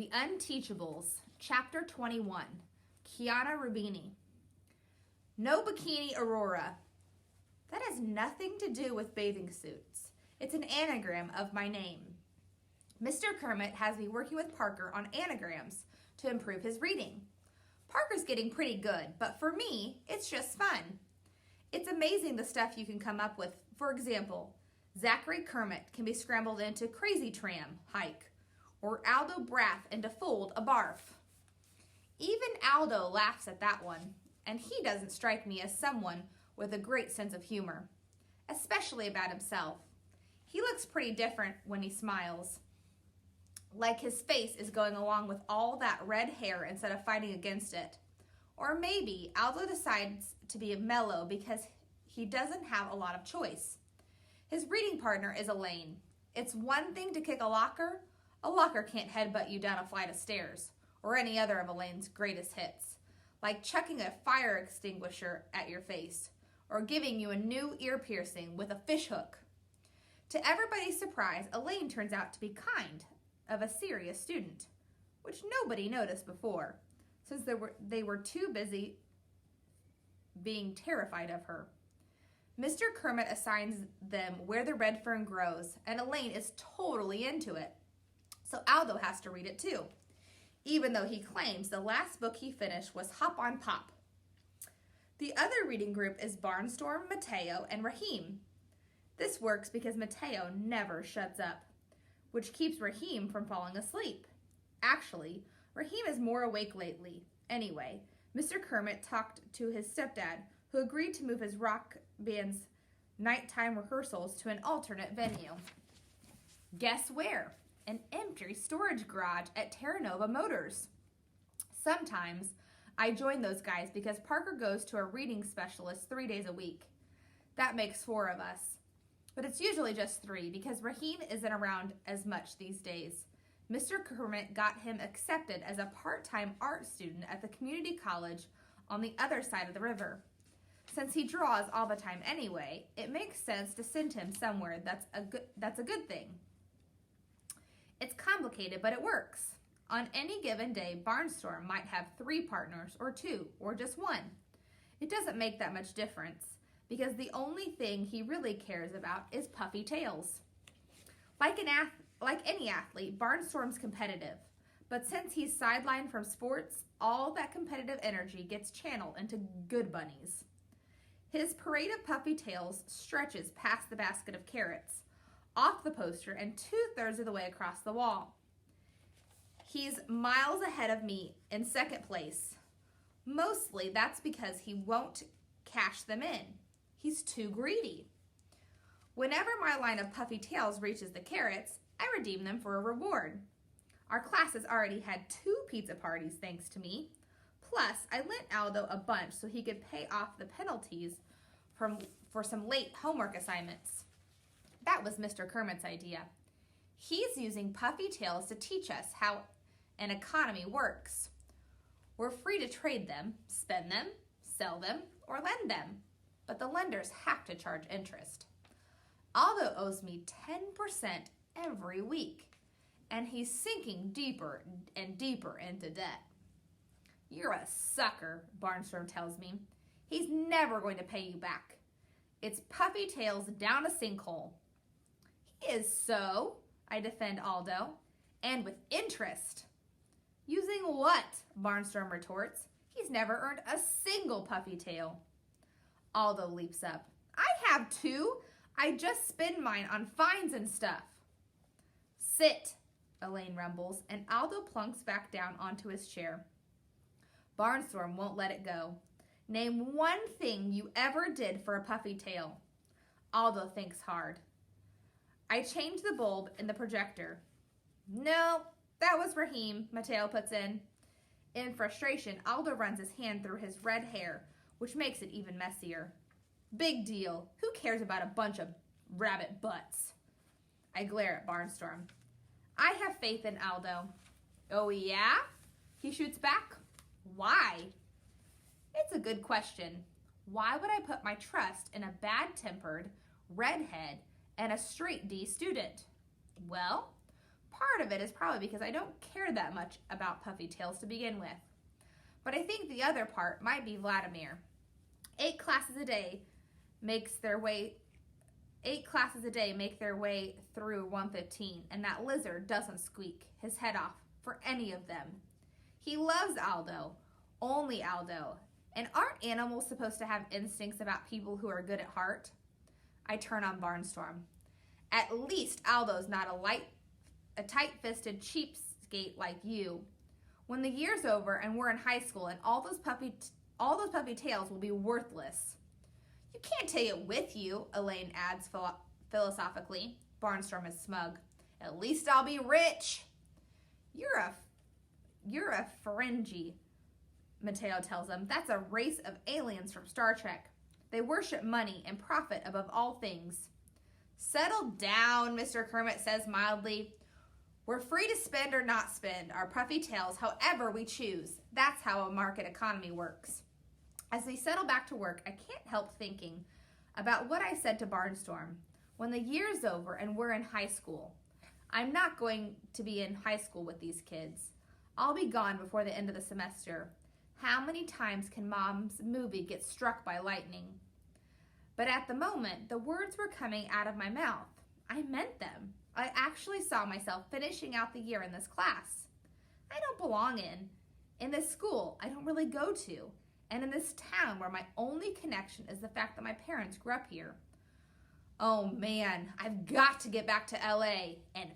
The Unteachables, Chapter 21, Kiana Rubini. No bikini Aurora. That has nothing to do with bathing suits. It's an anagram of my name. Mr. Kermit has me working with Parker on anagrams to improve his reading. Parker's getting pretty good, but for me, it's just fun. It's amazing the stuff you can come up with. For example, Zachary Kermit can be scrambled into crazy tram, hike, or Aldo Braff into fold, a barf. Even Aldo laughs at that one, and he doesn't strike me as someone with a great sense of humor, especially about himself. He looks pretty different when he smiles, like his face is going along with all that red hair instead of fighting against it. Or maybe Aldo decides to be mellow because he doesn't have a lot of choice. His reading partner is Elaine. It's one thing to kick a locker can't headbutt you down a flight of stairs, or any other of Elaine's greatest hits, like chucking a fire extinguisher at your face, or giving you a new ear piercing with a fish hook. To everybody's surprise, Elaine turns out to be kind of a serious student, which nobody noticed before, since they were too busy being terrified of her. Mr. Kermit assigns them where the red fern grows, and Elaine is totally into it. So Aldo has to read it too, even though he claims the last book he finished was Hop on Pop. The other reading group is Barnstorm, Mateo, and Raheem. This works because Mateo never shuts up, which keeps Raheem from falling asleep. Actually, Raheem is more awake lately. Anyway, Mr. Kermit talked to his stepdad, who agreed to move his rock band's nighttime rehearsals to an alternate venue. Guess where? An empty storage garage at Terra Nova Motors. Sometimes I join those guys because Parker goes to a reading specialist 3 days a week. That makes 4 of us. But it's usually just 3 because Raheem isn't around as much these days. Mr. Kermit got him accepted as a part-time art student at the community college on the other side of the river. Since he draws all the time anyway, it makes sense to send him somewhere that's a good thing. It's complicated, but it works. On any given day, Barnstorm might have 3 partners, or 2, or just 1. It doesn't make that much difference, because the only thing he really cares about is puffy tails. Like any athlete, Barnstorm's competitive, but since he's sidelined from sports, all that competitive energy gets channeled into good bunnies. His parade of puffy tails stretches past the basket of carrots, off the poster, and 2/3 of the way across the wall. He's miles ahead of me in second place. Mostly that's because he won't cash them in. He's too greedy. Whenever my line of puffy tails reaches the carrots, I redeem them for a reward. Our class has already had 2 pizza parties thanks to me. Plus, I lent Aldo a bunch so he could pay off the penalties for some late homework assignments. That was Mr. Kermit's idea. He's using puffy tails to teach us how an economy works. We're free to trade them, spend them, sell them, or lend them, but the lenders have to charge interest. Aldo owes me 10% every week, and he's sinking deeper and deeper into debt. You're a sucker, Barnstorm tells me. He's never going to pay you back. It's puffy tails down a sinkhole. He is so, I defend Aldo, and with interest. Using what? Barnstorm retorts. He's never earned a single puffy tail. Aldo leaps up. I have 2. I just spend mine on fines and stuff. Sit, Elaine rumbles, and Aldo plunks back down onto his chair. Barnstorm won't let it go. Name one thing you ever did for a puffy tail. Aldo thinks hard. I changed the bulb in the projector. No, that was Raheem, Mateo puts in. In frustration, Aldo runs his hand through his red hair, which makes it even messier. Big deal. Who cares about a bunch of rabbit butts? I glare at Barnstorm. I have faith in Aldo. Oh yeah? He shoots back. Why? It's a good question. Why would I put my trust in a bad-tempered, redhead, and a straight D student? Well, part of it is probably because I don't care that much about puffy tails to begin with. But I think the other part might be Vladimir. 8 classes a day make their way through 115, and that lizard doesn't squeak his head off for any of them. He loves Aldo, only Aldo. And aren't animals supposed to have instincts about people who are good at heart? I turn on Barnstorm. At least Aldo's not a tight-fisted cheapskate like you. When the year's over and we're in high school, and all those puppy tails will be worthless. You can't take it with you, Elaine adds philosophically. Barnstorm is smug. At least I'll be rich. You're a Ferengi, Mateo tells him. That's a race of aliens from Star Trek. They worship money and profit above all things. Settle down, Mr. Kermit says mildly. We're free to spend or not spend our puffy tails however we choose. That's how a market economy works. As we settle back to work, I can't help thinking about what I said to Barnstorm. When the year's over and we're in high school, I'm not going to be in high school with these kids. I'll be gone before the end of the semester. How many times can Mom's movie get struck by lightning? But at the moment, the words were coming out of my mouth. I meant them. I actually saw myself finishing out the year in this class. I don't belong in this school I don't really go to, and in this town where my only connection is the fact that my parents grew up here. Oh man, I've got to get back to LA and